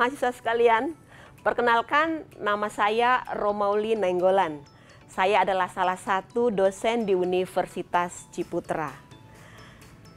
mahasiswa sekalian, perkenalkan nama saya Romauli Nainggolan. Saya adalah salah satu dosen di Universitas Ciputra.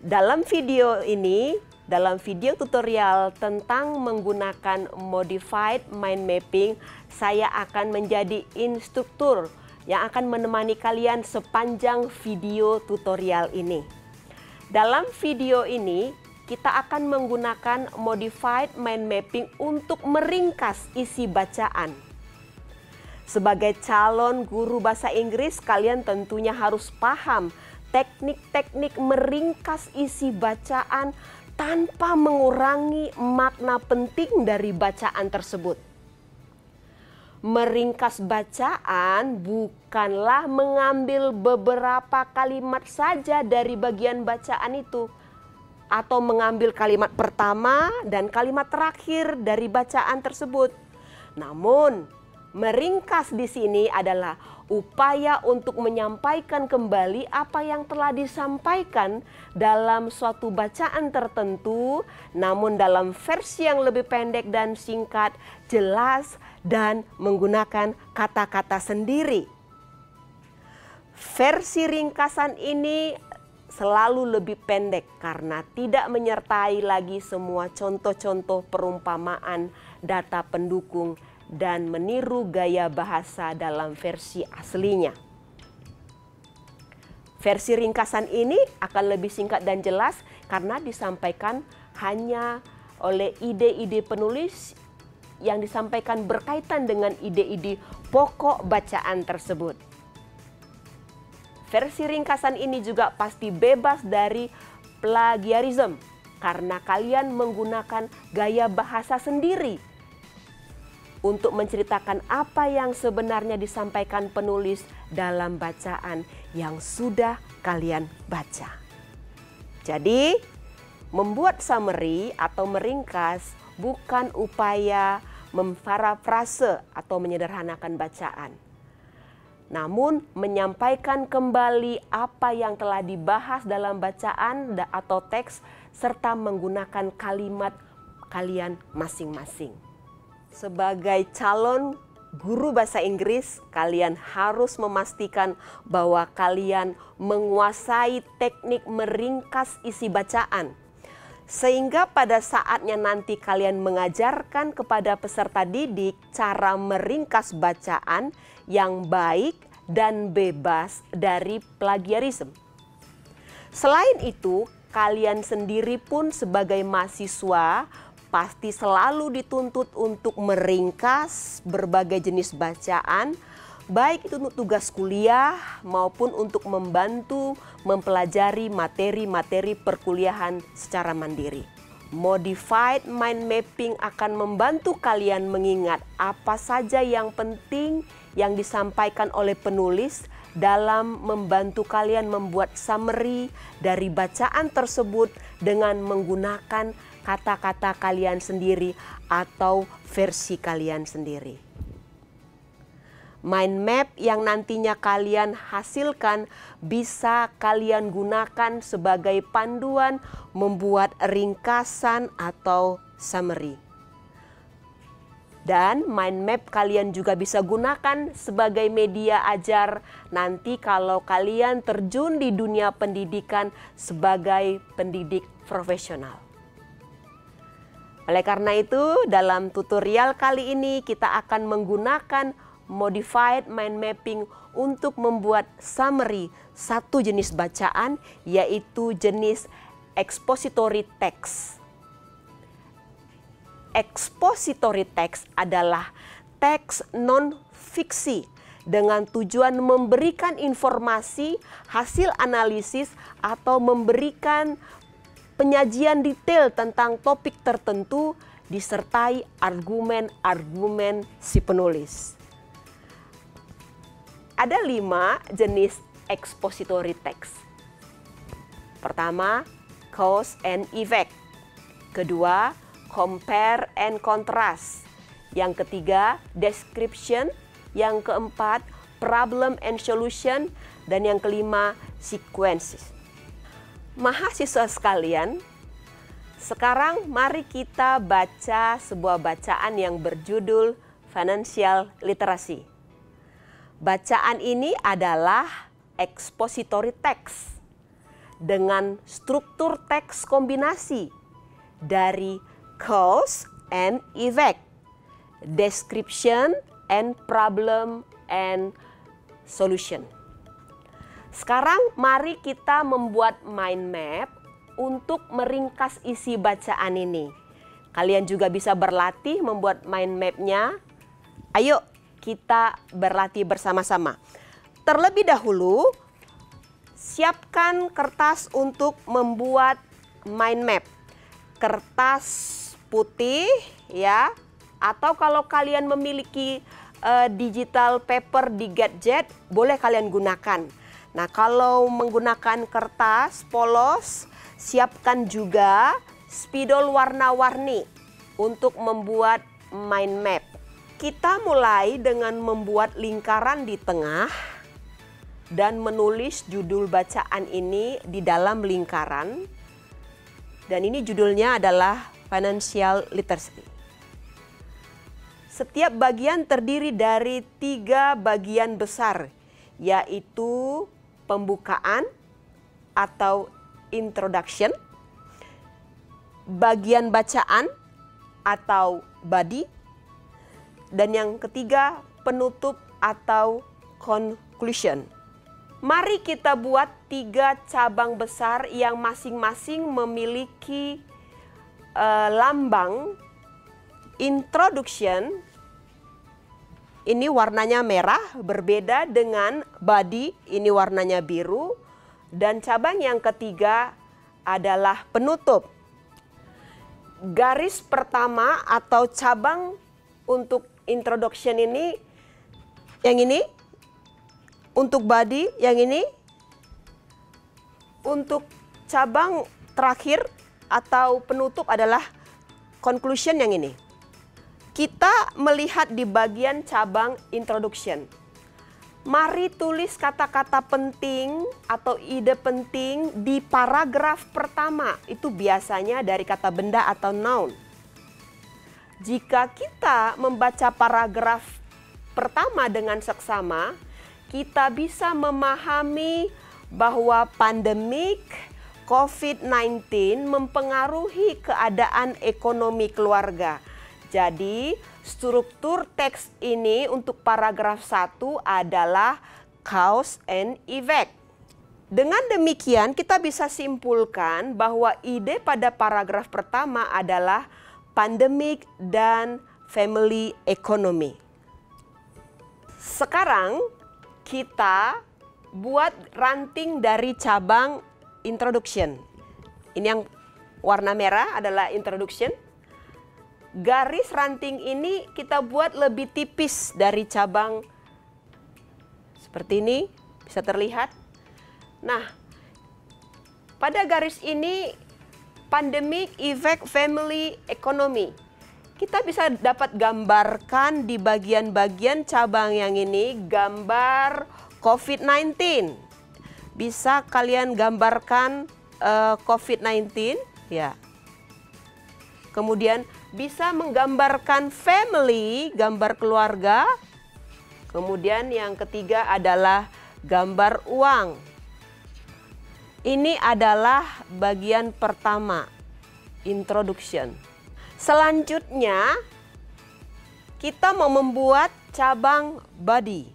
Dalam video ini, dalam video tutorial tentang menggunakan Modified Mind Mapping, saya akan menjadi instruktur yang akan menemani kalian sepanjang video tutorial ini. Dalam video ini, kita akan menggunakan Modified Mind Mapping untuk meringkas isi bacaan. Sebagai calon guru bahasa Inggris, kalian tentunya harus paham teknik-teknik meringkas isi bacaan tanpa mengurangi makna penting dari bacaan tersebut. Meringkas bacaan bukanlah mengambil beberapa kalimat saja dari bagian bacaan itu, atau mengambil kalimat pertama dan kalimat terakhir dari bacaan tersebut. Namun, meringkas di sini adalah upaya untuk menyampaikan kembali apa yang telah disampaikan dalam suatu bacaan tertentu, namun dalam versi yang lebih pendek dan singkat, jelas, dan menggunakan kata-kata sendiri. Versi ringkasan ini selalu lebih pendek karena tidak menyertai lagi semua contoh-contoh perumpamaan, data pendukung, dan meniru gaya bahasa dalam versi aslinya. Versi ringkasan ini akan lebih singkat dan jelas karena disampaikan hanya oleh ide-ide penulis yang disampaikan berkaitan dengan ide-ide pokok bacaan tersebut. Versi ringkasan ini juga pasti bebas dari plagiarisme karena kalian menggunakan gaya bahasa sendiri untuk menceritakan apa yang sebenarnya disampaikan penulis dalam bacaan yang sudah kalian baca. Jadi, membuat summary atau meringkas bukan upaya memparafrase atau menyederhanakan bacaan, namun menyampaikan kembali apa yang telah dibahas dalam bacaan atau teks serta menggunakan kalimat kalian masing-masing. Sebagai calon guru bahasa Inggris, kalian harus memastikan bahwa kalian menguasai teknik meringkas isi bacaan. Sehingga pada saatnya nanti kalian mengajarkan kepada peserta didik cara meringkas bacaan yang baik dan bebas dari plagiarisme. Selain itu, kalian sendiri pun sebagai mahasiswa pasti selalu dituntut untuk meringkas berbagai jenis bacaan, baik itu untuk tugas kuliah maupun untuk membantu mempelajari materi-materi perkuliahan secara mandiri. Modified Mind Mapping akan membantu kalian mengingat apa saja yang penting yang disampaikan oleh penulis dalam membantu kalian membuat summary dari bacaan tersebut dengan menggunakan kata-kata kalian sendiri atau versi kalian sendiri. Mind map yang nantinya kalian hasilkan bisa kalian gunakan sebagai panduan membuat ringkasan atau summary. Dan mind map kalian juga bisa gunakan sebagai media ajar nanti kalau kalian terjun di dunia pendidikan sebagai pendidik profesional. Oleh karena itu, dalam tutorial kali ini kita akan menggunakan Modified Mind Mapping untuk membuat summary satu jenis bacaan, yaitu jenis expository text. Expository text adalah teks non-fiksi dengan tujuan memberikan informasi, hasil analisis, atau memberikan penyajian detail tentang topik tertentu disertai argumen-argumen si penulis. Ada 5 jenis expository text. Pertama, cause and effect. Kedua, compare and contrast. Yang ketiga, description. Yang keempat, problem and solution. Dan yang kelima, sequences. Mahasiswa sekalian, Sekarang mari kita baca sebuah bacaan yang berjudul Financial Literacy. Bacaan ini adalah expository text dengan struktur teks kombinasi dari cause and effect, description and problem and solution. Sekarang mari kita membuat mind map untuk meringkas isi bacaan ini. Kalian juga bisa berlatih membuat mind map-nya. Ayo kita berlatih bersama-sama. Terlebih dahulu, siapkan kertas untuk membuat mind map. Kertas putih ya, atau kalau kalian memiliki digital paper di gadget, boleh kalian gunakan. Nah, kalau menggunakan kertas polos, siapkan juga spidol warna-warni untuk membuat mind map. Kita mulai dengan membuat lingkaran di tengah dan menulis judul bacaan ini di dalam lingkaran. Dan ini judulnya adalah Financial Literacy. Setiap bagian terdiri dari 3 bagian besar, yaitu pembukaan atau introduction, bagian bacaan atau body, dan yang ketiga penutup atau conclusion. Mari kita buat 3 cabang besar yang masing-masing memiliki lambang. Introduction, ini warnanya merah, berbeda dengan body, ini warnanya biru. Dan cabang yang ketiga adalah penutup. Garis pertama atau cabang untuk introduction ini, yang ini. Untuk body, yang ini. Untuk cabang terakhir atau penutup adalah conclusion, yang ini. Kita melihat di bagian cabang introduction. Mari tulis kata-kata penting atau ide penting di paragraf pertama. Itu biasanya dari kata benda atau noun. Jika kita membaca paragraf pertama dengan seksama, kita bisa memahami bahwa pandemik COVID-19 mempengaruhi keadaan ekonomi keluarga. Jadi, struktur teks ini untuk paragraf 1 adalah cause and effect. Dengan demikian, kita bisa simpulkan bahwa ide pada paragraf pertama adalah pandemic dan family economy. Sekarang, kita buat ranting dari cabang introduction. Ini yang warna merah adalah introduction. Garis ranting ini kita buat lebih tipis dari cabang seperti ini, bisa terlihat. Nah, pada garis ini pandemic effect family economy. Kita bisa dapat gambarkan di bagian-bagian cabang yang ini gambar COVID-19. Bisa kalian gambarkan COVID-19 ya. Kemudian bisa menggambarkan family, gambar keluarga. Kemudian yang ketiga adalah gambar uang. Ini adalah bagian pertama, introduction. Selanjutnya, kita mau membuat cabang body.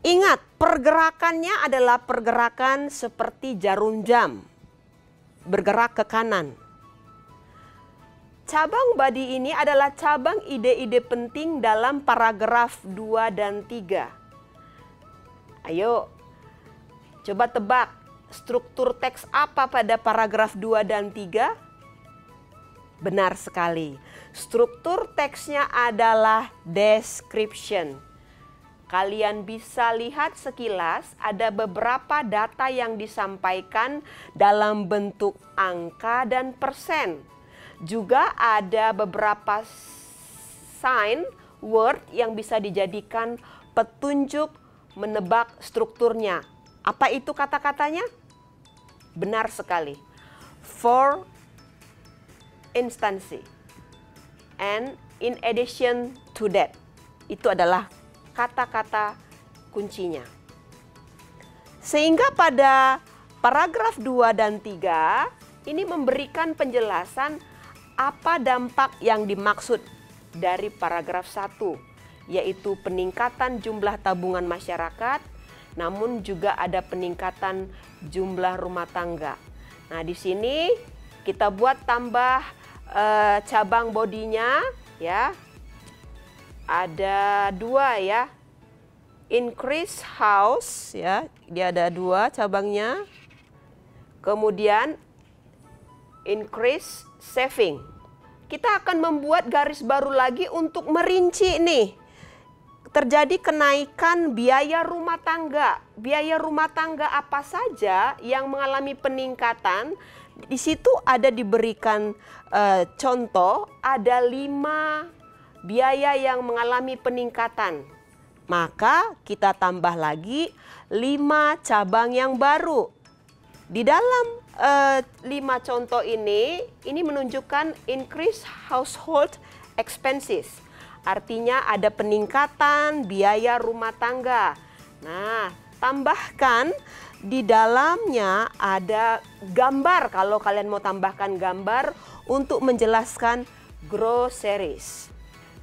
Ingat, pergerakannya adalah pergerakan seperti jarum jam, bergerak ke kanan. Cabang body ini adalah cabang ide-ide penting dalam paragraf 2 dan 3. Ayo, coba tebak struktur teks apa pada paragraf 2 dan 3? Benar sekali, struktur teksnya adalah description. Kalian bisa lihat sekilas ada beberapa data yang disampaikan dalam bentuk angka dan persen. Juga ada beberapa sign word yang bisa dijadikan petunjuk menebak strukturnya. Apa itu kata-katanya? Benar sekali. For instancy. And in addition to that, itu adalah kata-kata kuncinya. Sehingga pada paragraf 2 dan 3 ini memberikan penjelasan apa dampak yang dimaksud dari paragraf 1, yaitu peningkatan jumlah tabungan masyarakat, namun juga ada peningkatan jumlah rumah tangga. Nah, di sini kita buat tambah cabang bodinya ya. Ada 2 ya. Increase house ya, dia ada 2 cabangnya. Kemudian increase saving. Kita akan membuat garis baru lagi untuk merinci nih. Terjadi kenaikan biaya rumah tangga. Biaya rumah tangga apa saja yang mengalami peningkatan? Di situ ada diberikan contoh, ada 5 biaya yang mengalami peningkatan. Maka kita tambah lagi 5 cabang yang baru. Di dalam 5 contoh ini menunjukkan increase household expenses. Artinya ada peningkatan biaya rumah tangga. Nah, tambahkan di dalamnya ada gambar, kalau kalian mau tambahkan gambar untuk menjelaskan groceries.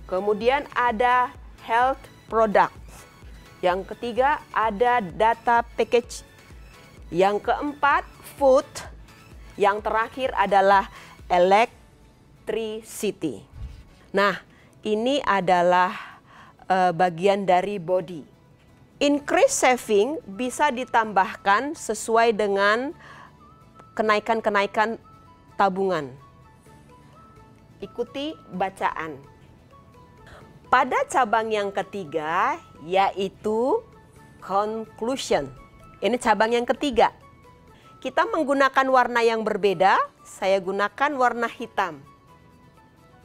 Kemudian ada health product. Yang ketiga ada data package. Yang keempat food. Yang terakhir adalah electricity. Nah, ini adalah bagian dari body. Increase saving bisa ditambahkan sesuai dengan kenaikan-kenaikan tabungan. Ikuti bacaan. Pada cabang yang ketiga, yaitu conclusion. Ini cabang yang ketiga. Kita menggunakan warna yang berbeda. Saya gunakan warna hitam.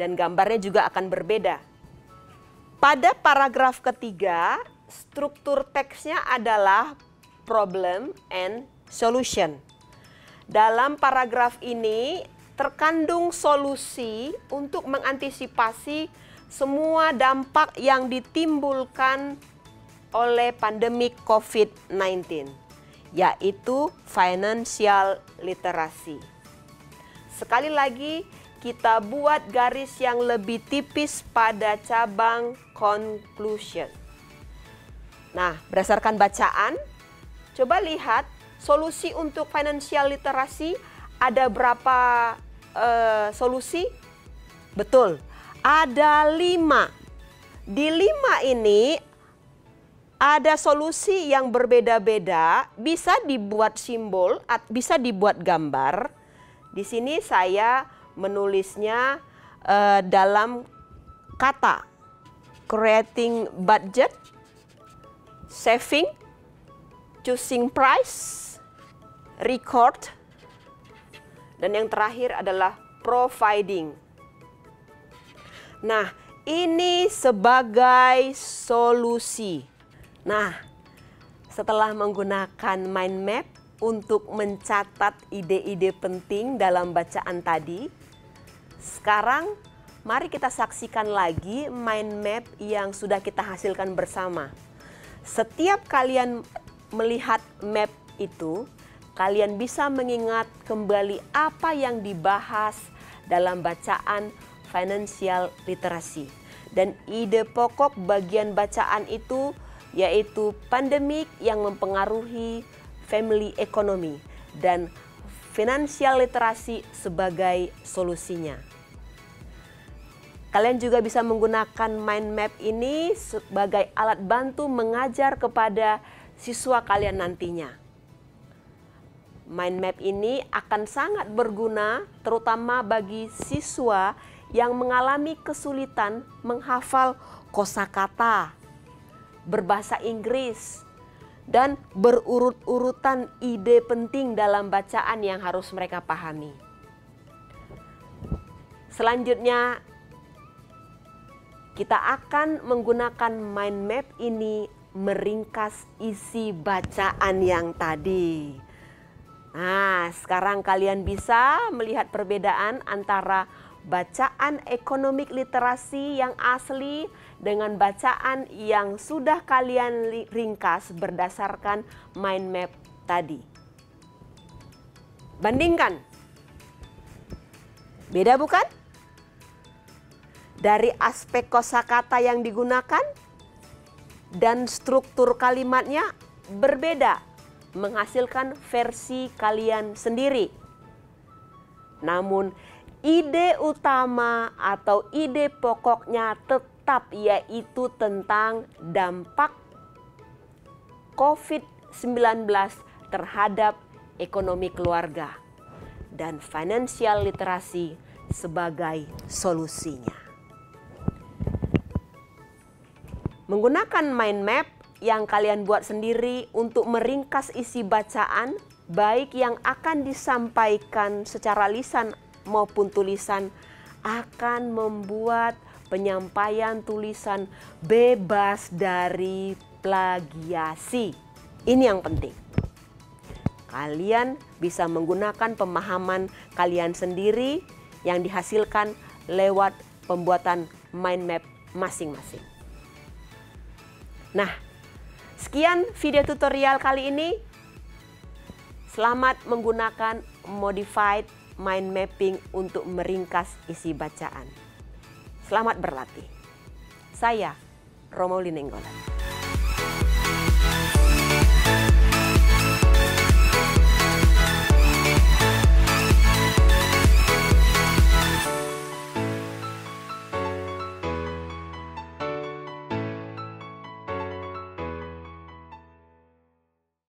Dan gambarnya juga akan berbeda. Pada paragraf ketiga, struktur teksnya adalah problem and solution. Dalam paragraf ini terkandung solusi untuk mengantisipasi semua dampak yang ditimbulkan oleh pandemi COVID-19, yaitu financial literacy. Sekali lagi, kita buat garis yang lebih tipis pada cabang conclusion. Nah, berdasarkan bacaan, coba lihat solusi untuk financial literacy ada berapa solusi? Betul, ada 5. Di 5 ini ada solusi yang berbeda-beda, bisa dibuat simbol, bisa dibuat gambar. Di sini saya menulisnya dalam kata creating budget, saving, choosing price, record, dan yang terakhir adalah providing. Nah, ini sebagai solusi. Nah, setelah menggunakan mind map untuk mencatat ide-ide penting dalam bacaan tadi, sekarang mari kita saksikan lagi mind map yang sudah kita hasilkan bersama. Setiap kalian melihat map itu, kalian bisa mengingat kembali apa yang dibahas dalam bacaan financial literacy. Dan ide pokok bagian bacaan itu yaitu pandemik yang mempengaruhi family economy dan financial literacy sebagai solusinya. Kalian juga bisa menggunakan mind map ini sebagai alat bantu mengajar kepada siswa kalian nantinya. Mind map ini akan sangat berguna terutama bagi siswa yang mengalami kesulitan menghafal kosakata, berbahasa Inggris, dan berurut-urutan ide penting dalam bacaan yang harus mereka pahami. Selanjutnya, kita akan menggunakan mind map ini meringkas isi bacaan yang tadi. Nah, sekarang kalian bisa melihat perbedaan antara bacaan ekonomik literasi yang asli dengan bacaan yang sudah kalian ringkas berdasarkan mind map tadi. Bandingkan. Beda bukan? Dari aspek kosakata yang digunakan dan struktur kalimatnya berbeda, menghasilkan versi kalian sendiri. Namun ide utama atau ide pokoknya tetap yaitu tentang dampak COVID-19 terhadap ekonomi keluarga dan financial literasi sebagai solusinya. Menggunakan mind map yang kalian buat sendiri untuk meringkas isi bacaan, baik yang akan disampaikan secara lisan maupun tulisan, akan membuat penyampaian tulisan bebas dari plagiasi. Ini yang penting. Kalian bisa menggunakan pemahaman kalian sendiri yang dihasilkan lewat pembuatan mind map masing-masing. Nah, sekian video tutorial kali ini. Selamat menggunakan modified mind mapping untuk meringkas isi bacaan. Selamat berlatih. Saya Romauli Nainggolan.